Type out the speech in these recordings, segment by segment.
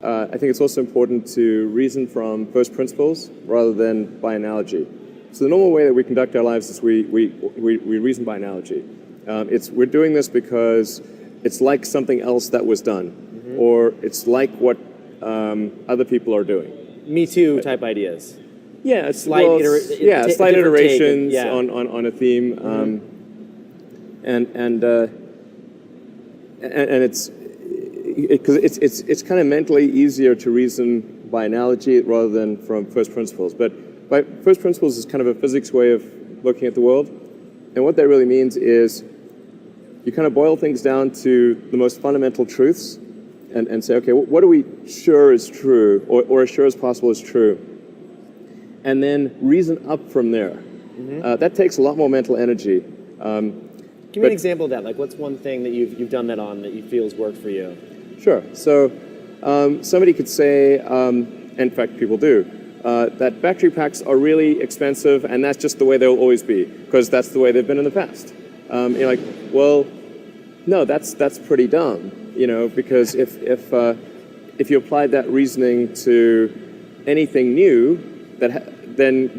I think it's also important to reason from first principles rather than by analogy. So the normal way that we conduct our lives is we reason by analogy. We're doing this because it's like something else that was done, or it's like what other people are doing. Me Too type ideas. Yeah, Slight iterations yeah. on a theme, and it's kind of mentally easier to reason by analogy rather than from first principles. But by first principles is kind of a physics way of looking at the world, and what that really means is you kind of boil things down to the most fundamental truths, and say, okay, what are we sure is true, or as sure as possible is true, and then reason up from there. That takes a lot more mental energy. Give me an example of that. Like, what's one thing that you've done that on that you feel has worked for you? Sure. So somebody could say, in fact, people do, that battery packs are really expensive, and that's just the way they'll always be, because that's the way they've been in the past. You're like, well, no, that's pretty dumb, because if you applied that reasoning to anything new, then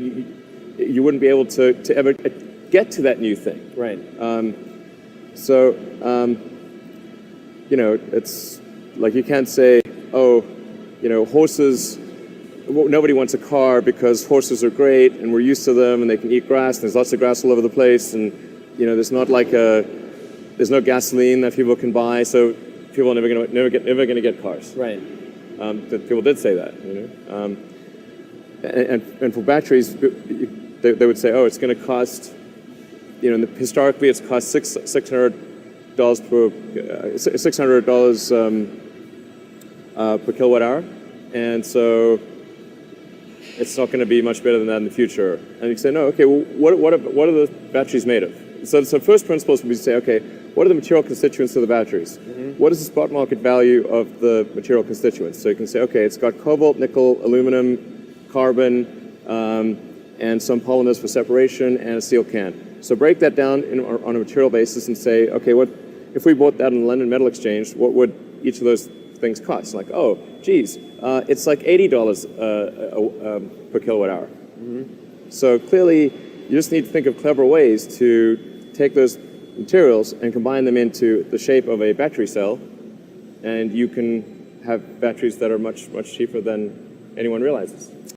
you wouldn't be able to ever get to that new thing. Right. It's like you can't say, horses, nobody wants a car because horses are great and we're used to them and they can eat grass and there's lots of grass all over the place, and there's no gasoline that people can buy, so people are never going to get cars. Right. People did say that, and for batteries, they would say, it's going to cost, historically it's cost $600 per kilowatt hour, and so it's not going to be much better than that in the future. And you say, no, okay, well, what are the batteries made of? So first principles would be to say, okay, what are the material constituents of the batteries? What is the spot market value of the material constituents? So you can say, okay, it's got cobalt, nickel, aluminum, carbon, and some polymers for separation, and a steel can. So break that down on a material basis and say, okay, if we bought that on the London Metal Exchange, what would each of those things cost? Like, it's like $80 per kilowatt hour. So clearly, you just need to think of clever ways to take those materials and combine them into the shape of a battery cell, and you can have batteries that are much, much cheaper than anyone realizes.